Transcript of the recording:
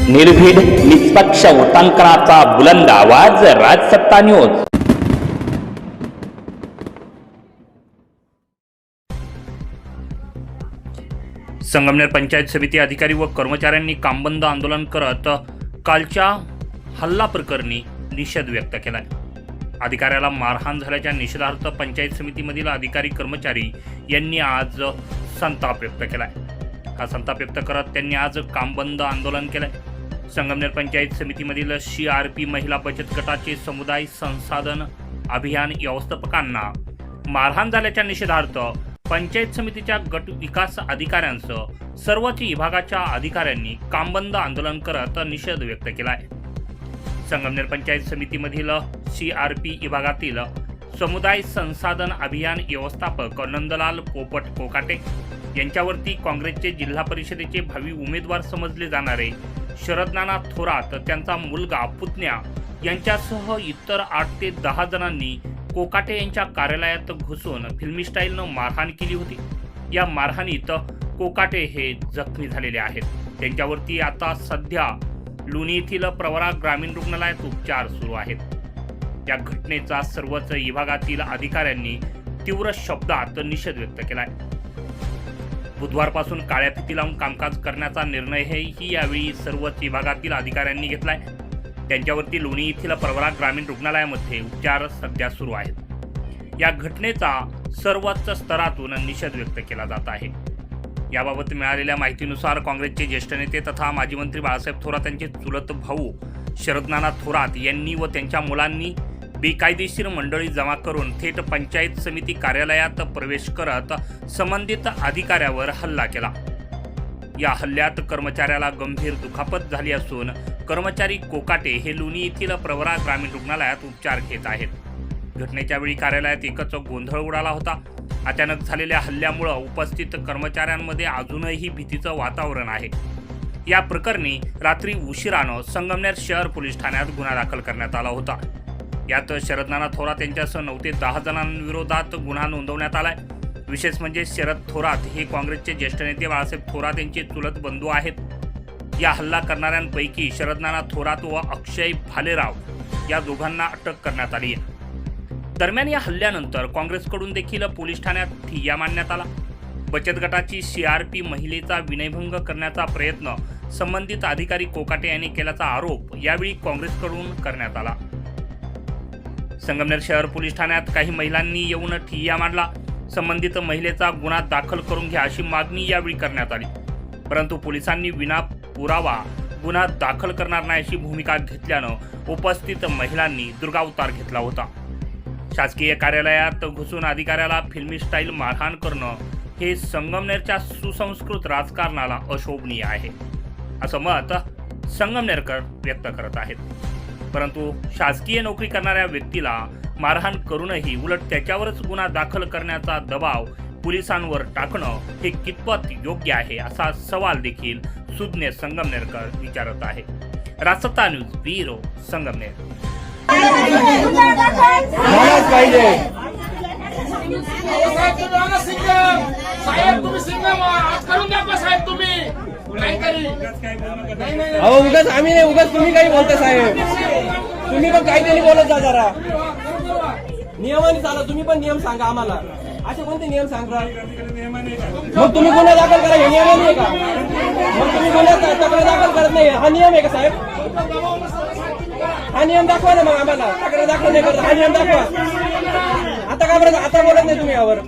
निर्भीड निष्पक्ष वृत्तांकनाचा बुलंद आवाज राजसत्ता न्यूज। संगमनेर पंचायत समिती अधिकारी व कर्मचाऱ्यांनी कामबंद आंदोलन करत कालच्या हल्ला प्रकरणी निषेध व्यक्त केलाय। अधिकाऱ्याला मारहाण झाल्याच्या निषेधार्थ पंचायत समितीमधील अधिकारी कर्मचारी यांनी आज संताप व्यक्त केलाय। हा संताप व्यक्त करत त्यांनी आज कामबंद आंदोलन केलंय। संगमनेर पंचायत समितीमधील CRP महिला बचत गटाचे समुदाय संसाधन अभियान व्यवस्थापकांना मारहाण झाल्याच्या निषेधार्थ पंचायत समितीच्या गट विकास अधिकाऱ्यांसह सर्वच विभागाच्या अधिकाऱ्यांनी कामबंद आंदोलन करत निषेध व्यक्त केलाय। संगमनेर पंचायत समितीमधील CRP विभागातील समुदाय संसाधन अभियान व्यवस्थापक नंदलाल पोपट कोकाटे यांच्यावरती काँग्रेसचे जिल्हा परिषदेचे भावी उमेदवार समजले जाणारे शरदनाना थोरात, त्यांचा मुलगा पुतण्या यांच्यासह इतर 8 ते 10 जणांनी कोकाटे यांच्या कार्यालयात घुसून फिल्मी स्टाईलनं मारहाण केली होती। या मारहाणीत कोकाटे हे जखमी झालेले आहेत। त्यांच्यावरती आता सध्या लोणी येथील प्रवरा ग्रामीण रुग्णालयात उपचार सुरू आहेत। या घटनेचा सर्वच विभागातील अधिकाऱ्यांनी तीव्र शब्दात निषेध व्यक्त केलाय। बुधवारपासून काळ्या फिती लावून कामकाज करण्याचा निर्णयही यावेळी सर्वच विभागातील अधिकाऱ्यांनी घेतलाय। त्यांच्यावरती लोणी येथील प्रवरा ग्रामीण रुग्णालयामध्ये उपचार सध्या सुरू आहेत। या घटनेचा सर्वच स्तरातून निषेध व्यक्त केला जात आहे। याबाबत मिळालेल्या माहितीनुसार काँग्रेसचे ज्येष्ठ नेते तथा माजी मंत्री बाळासाहेब थोरात यांचे चुलत भाऊ शरदनाना थोरात यांनी व त्यांच्या मुलांनी बेकायदेशीर मंडळी जमा करून थेट पंचायत समिती कार्यालयात प्रवेश करत संबंधित अधिकाऱ्यावर हल्ला केला। या हल्ल्यात कर्मचाऱ्याला गंभीर दुखापत झाली असून कर्मचारी कोकाटे हे लोणी येथील प्रवरा ग्रामीण रुग्णालयात उपचार घेत आहेत। घटनेच्या वेळी कार्यालयात एकच गोंधळ उडाला होता। अचानक झालेल्या हल्ल्यामुळे उपस्थित कर्मचाऱ्यांमध्ये अजूनही भीतीचं वातावरण आहे। या प्रकरणी रात्री उशिरानं संगमनेर शहर पोलीस ठाण्यात गुन्हा दाखल करण्यात आला होता। यात शरदनाना थोरात यांच्यासह 9 ते 10 जणांविरोधात गुन्हा नोंदवण्यात आलाय। विशेष म्हणजे शरद थोरात हे काँग्रेसचे ज्येष्ठ नेते बाळासाहेब थोरात यांचे चुलत बंधू आहेत। या हल्ला करणाऱ्यांपैकी शरदनाना थोरात व अक्षय भालेराव या दोघांना अटक करण्यात आली आहे। दरम्यान या हल्ल्यानंतर काँग्रेसकडून देखील पोलीस ठाण्यात ठिय्या मांडण्यात आला। बचत गटाची CRP महिलेचा विनयभंग करण्याचा प्रयत्न संबंधित अधिकारी कोकाटे यांनी केल्याचा आरोप यावेळी काँग्रेसकडून करण्यात आला। संगमनेर शहर पोलीस ठाण्यात काही महिलांनी येऊन ठिय्या मांडला। संबंधित महिलेचा गुन्हा दाखल करून घ्या अशी मागणी यावेळी करण्यात आली, परंतु पोलिसांनी विना पुरावा गुन्हा दाखल करणार नाही अशी भूमिका घेतल्यानं उपस्थित महिलांनी दुर्गावतार घेतला होता। शासकीय कार्यालयात घुसून अधिकाऱ्याला फिल्मी स्टाईल मारहाण करणं हे संगमनेरच्या सुसंस्कृत राजकारणाला अशोभनीय आहे असं मत संगमनेरकर व्यक्त करत आहेत। परंतु शासकीय नोकरी करणाऱ्या व्यक्तीला मारहाण करूनही उलट त्याच्यावरच गुन्हा दाखल करण्याचा दबाव पोलिसांवर टाकणं हे कितपत योग्य आहे असा सवाल देखील सुज्ञ संगमनेरकर विचारत आहे। राजसत्ता न्यूज ब्युरो संगमनेर। अहो उगाच आम्ही नाही, उगाच तुम्ही काही बोलता साहेब। तुम्ही पण काहीतरी बोलत जा जरा, नियमाने चाला। तुम्ही पण नियम सांगा आम्हाला। असे कोणते नियम सांगा? मग तुम्ही गुन्हा दाखल करा, हे नियम नाही का? मग तुम्ही गुन्हा तक्रार दाखल करत नाही, हा नियम आहे का साहेब? हा नियम दाखवा ना मग आम्हाला। तक्रार दाखल नाही करत, हा नियम दाखवा। आता का बरं आता बोलत नाही तुम्ही यावर?